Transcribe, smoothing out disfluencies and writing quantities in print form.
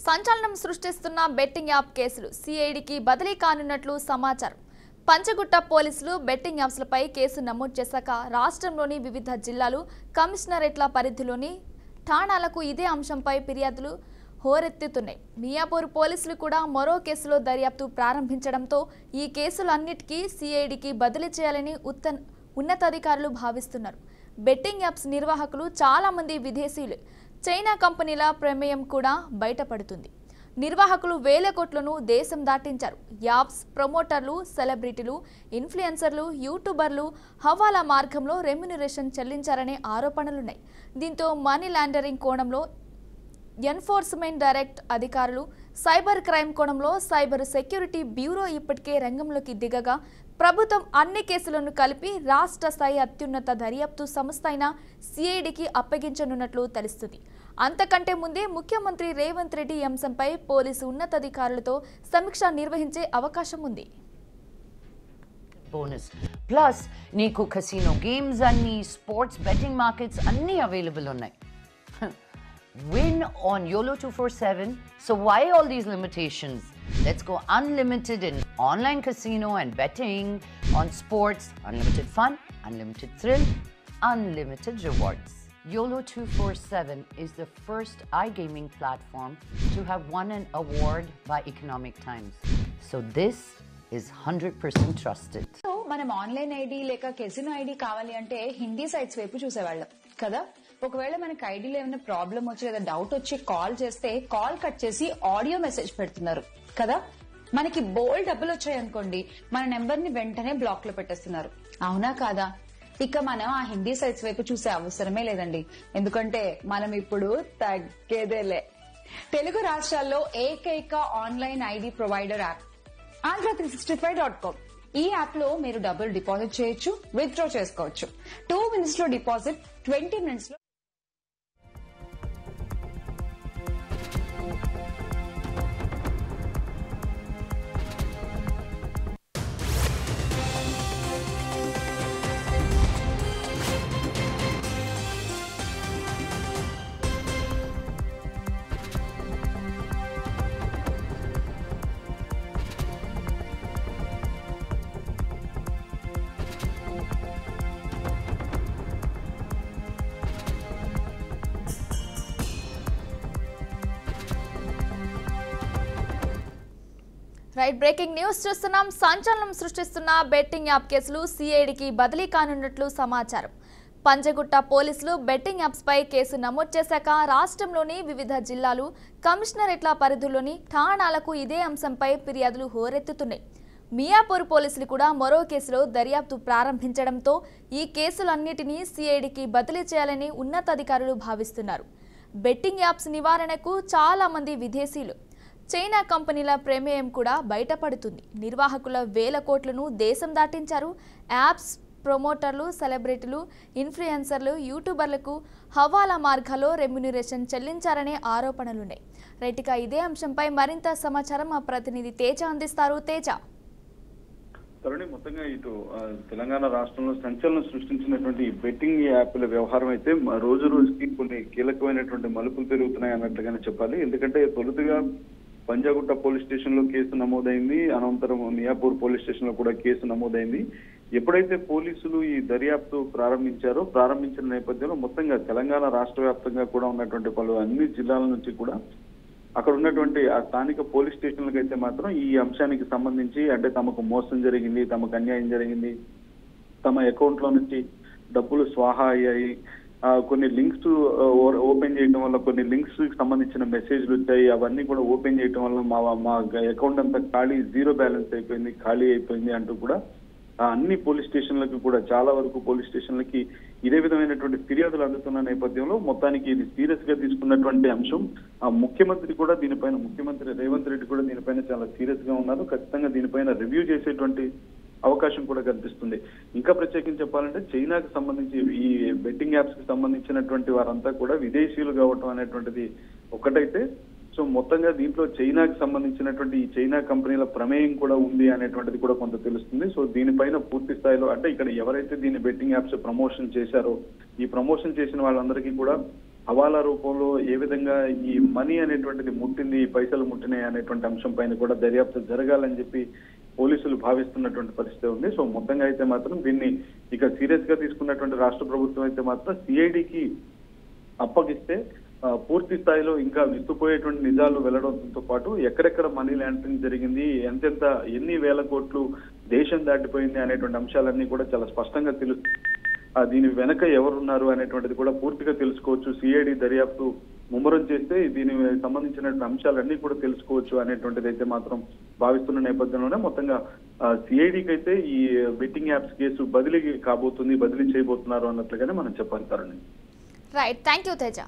సంచలనం సృష్టిస్తున్న betting app కేసులు సిఐడికి బదిలీ కానున్నట్లు సమాచారం. పంచగుట్ట పోలీసులు బెట్టింగ్ యాప్స్లపై కేసు నమోదు చేశాక రాష్ట్రంలోని వివిధ జిల్లాలు కమిషనరేట్ల పరిధిలోని ఠాణాలకు ఇదే అంశంపై ఫిర్యాదులు హోరెత్తుతున్నాయి. మియాపూర్ పోలీసులు కూడా మరో కేసులో దర్యాప్తు ప్రారంభించడంతో ఈ కేసులన్నిటికీ సిఐడికి బదిలీ చేయాలని ఉన్నతాధికారులు భావిస్తున్నారు. బెట్టింగ్ యాప్స్ నిర్వాహకులు చాలా మంది విదేశీయులు. చైనా కంపెనీల ప్రమేయం కూడా బయటపడుతుంది. నిర్వాహకులు వేల కోట్లను దేశం దాటించారు. యాప్స్ ప్రమోటర్లు, సెలబ్రిటీలు, ఇన్ఫ్లుయెన్సర్లు, యూట్యూబర్లు హవాలా మార్గంలో రెమ్యునరేషన్ చెల్లించారనే ఆరోపణలున్నాయి. దీంతో మనీ లాండరింగ్ కోణంలో ఎన్ఫోర్స్మెంట్ డైరెక్ట్ అధికారులు, సైబర్ క్రైమ్ కోణంలో సైబర్ సెక్యూరిటీ బ్యూరో ఇప్పటికే రంగంలోకి దిగగా ప్రభుత్వం అన్ని కేసులను కలిపి రాష్ట్ర స్థాయి అత్యున్నత దర్యాప్తు సంస్థ అయిన సిఐడికి అప్పగించనున్నట్లు తెలుస్తుంది. అంతకంటే ముందే ముఖ్యమంత్రి రేవంత్ రెడ్డి అంశంపై పోలీసు ఉన్నతాధికారులతో సమీక్ష నిర్వహించే అవకాశం ఉంది. బోనస్ ప్లస్ నీకు కసినో గేమ్స్ అన్ని, స్పోర్ట్స్ బెట్టింగ్ మార్కెట్స్ అన్ని అవైలబుల్ ఉన్నాయి. Win on YOLO 247. So why all these limitations? Let's go unlimited in online casino and betting, on sports, unlimited fun, unlimited thrill, unlimited rewards. YOLO 247 is the first iGaming platform to have won an award by Economic Times. So this is 100% trusted. So మనం online ID లేక casino ID కావాలి అంటే Hindi sites వైపు చూసేవాళ్ళం కదా. ఒకవేళ మనకి ఐడీలో ఏమైనా ప్రాబ్లం వచ్చి లేదా డౌట్ వచ్చి కాల్ చేస్తే కాల్ కట్ చేసి ఆడియో మెసేజ్ పెడుతున్నారు కదా. మనకి బోల్డ్ డబ్బులు వచ్చాయనుకోండి, మన నెంబర్ ని వెంటనే బ్లాక్ లో పెట్టేస్తున్నారు. అవునా కాదా? ఇక మనం ఆ హిందీ సైట్స్ వైపు చూసే అవసరమే లేదండి. ఎందుకంటే మనం ఇప్పుడు తగ్గేదేలే. తెలుగు రాష్ట్రాల్లో ఏకైక online ID provider app andhra365.com. ఈ యాప్ లో మీరు డబ్బులు డిపాజిట్ చేయొచ్చు, విత్డ్రా చేసుకోవచ్చు. 2 minutes లో డిపాజిట్, 20 minutes లో బ్రేకింగ్ న్యూస్ చూస్తున్నాం. సంచలనం సృష్టిస్తున్న బెట్టింగ్ యాప్ కేసులు సిఐడికి బదిలీ కానున్నట్లు సమాచారం. పంజగుట్ట పోలీసులు బెట్టింగ్ యాప్స్ పై కేసు నమోదు చేశాక రాష్ట్రంలోని వివిధ జిల్లాలు కమిషనరేట్ల పరిధిలోని ఠాణాలకు ఇదే అంశంపై ఫిర్యాదులు హోరెత్తుతున్నాయి. మియాపూర్ పోలీసులు కూడా మరో కేసులో దర్యాప్తు ప్రారంభించడంతో ఈ కేసులన్నిటినీ సిఐడికి బదిలీ చేయాలని ఉన్నతాధికారులు భావిస్తున్నారు. బెట్టింగ్ యాప్స్ నివారణకు చాలా మంది విదేశీయులు, చైనా కంపెనీల ప్రమేయం కూడా బయటపడుతుంది. నిర్వాహకుల వేల కోట్లను దేశం దాటించారు. యాప్స్ ప్రమోటర్లు, సెలబ్రిటీలు, ఇన్ఫ్లుయెన్సర్లు, యూట్యూబర్లకు హవాలా మార్గాల్లో రెమ్యునరేషన్ చెల్లించారనే ఆరోపణలున్నాయి. రైట్గా ఇదే అంశంపై మరింత సమాచారం మా ప్రతినిధి తేజ అందిస్తారు. తేజ, తరుణి, మొత్తంగా ఇటు తెలంగాణ రాష్ట్రంలో సంచలనం సృష్టించినటువంటి బెట్టింగ్ యాప్ల వ్యవహారం అయితే రోజు రోజుకి కొన్ని కీలకమైనటువంటి మలుపులు పెరుగుతున్నాయి అన్నట్లుగానే చెప్పాలి. ఎందుకంటే తొలుతగా పంజాగుట్ట పోలీస్ స్టేషన్ లో కేసు నమోదైంది, అనంతరం మియాపూర్ పోలీస్ స్టేషన్ లో కూడా కేసు నమోదైంది. ఎప్పుడైతే పోలీసులు ఈ దర్యాప్తు ప్రారంభించిన నేపథ్యంలో మొత్తంగా తెలంగాణ రాష్ట్ర వ్యాప్తంగా కూడా ఉన్నటువంటి పలు అన్ని జిల్లాల నుంచి కూడా అక్కడ ఉన్నటువంటి ఆ స్థానిక పోలీస్ స్టేషన్లకు అయితే మాత్రం ఈ అంశానికి సంబంధించి, అంటే తమకు మోసం జరిగింది, తమకు అన్యాయం జరిగింది, తమ అకౌంట్ లో నుంచి డబ్బులు స్వాహా అయ్యాయి, కొన్ని లింక్స్ ఓపెన్ చేయడం వల్ల కొన్ని లింక్స్ కి సంబంధించిన మెసేజ్లు వచ్చాయి, అవన్నీ కూడా ఓపెన్ చేయడం వల్ల మా అకౌంట్ అంతా ఖాళీ, జీరో బ్యాలెన్స్ అయిపోయింది, ఖాళీ అయిపోయింది అంటూ కూడా అన్ని పోలీస్ స్టేషన్లకు కూడా చాలా వరకు పోలీస్ స్టేషన్లకి ఇదే విధమైనటువంటి ఫిర్యాదులు అందుతున్న నేపథ్యంలో మొత్తానికి ఇది సీరియస్ గా తీసుకున్నటువంటి అంశం. ముఖ్యమంత్రి రేవంత్ రెడ్డి కూడా దీనిపైన చాలా సీరియస్ గా ఉన్నారు. ఖచ్చితంగా దీనిపైన రివ్యూ చేసేటువంటి అవకాశం కూడా కనిపిస్తుంది. ఇంకా ప్రత్యేకించి చెప్పాలంటే చైనాకి సంబంధించి ఈ బెట్టింగ్ యాప్స్ కి సంబంధించినటువంటి వారంతా కూడా విదేశీయులు కావటం అనేటువంటిది ఒకటైతే, సో మొత్తంగా దీంట్లో చైనాకి సంబంధించినటువంటి ఈ చైనా కంపెనీల ప్రమేయం కూడా ఉంది అనేటువంటిది కూడా కొంత తెలుస్తుంది. సో దీనిపైన పూర్తి స్థాయిలో అంటే ఇక్కడ ఎవరైతే దీన్ని బెట్టింగ్ యాప్స్ ప్రమోషన్ చేశారో ఈ ప్రమోషన్ చేసిన వాళ్ళందరికీ కూడా హవాలా రూపంలో ఏ విధంగా ఈ మనీ అనేటువంటిది ముట్టింది, ఈ పైసలు ముట్టినాయి అనేటువంటి అంశం పైన కూడా దర్యాప్తు జరగాలని చెప్పి పోలీసులు భావిస్తున్నటువంటి పరిస్థితి ఉంది. సో మొత్తంగా అయితే మాత్రం దీన్ని ఇక సీరియస్ గా తీసుకున్నటువంటి రాష్ట్ర ప్రభుత్వం అయితే మాత్రం సిఐడికి అప్పగిస్తే పూర్తి స్థాయిలో ఇంకా విస్తుపోయేటువంటి నిజాలు వెల్లడంతో పాటు ఎక్కడెక్కడ మనీ లాండరింగ్ జరిగింది, ఎంతెంత ఎన్ని వేల కోట్లు దేశం దాటిపోయింది అనేటువంటి అంశాలన్నీ కూడా చాలా స్పష్టంగా దీని వెనక ఎవరున్నారు అనేటువంటిది కూడా పూర్తిగా తెలుసుకోవచ్చు. సిఐడి దర్యాప్తు ముమ్మరం చేస్తే దీనికి సంబంధించినటువంటి అంశాలన్నీ కూడా తెలుసుకోవచ్చు అనేటువంటిది అయితే మాత్రం భావిస్తున్న నేపథ్యంలోనే మొత్తంగా సిఐడికి అయితే ఈ బెట్టింగ్ యాప్స్ కేసు బదిలీ కాబోతుంది, బదిలీ చేయబోతున్నారు అన్నట్లుగానే మనం చెప్పాలి. Right, thank you Teja.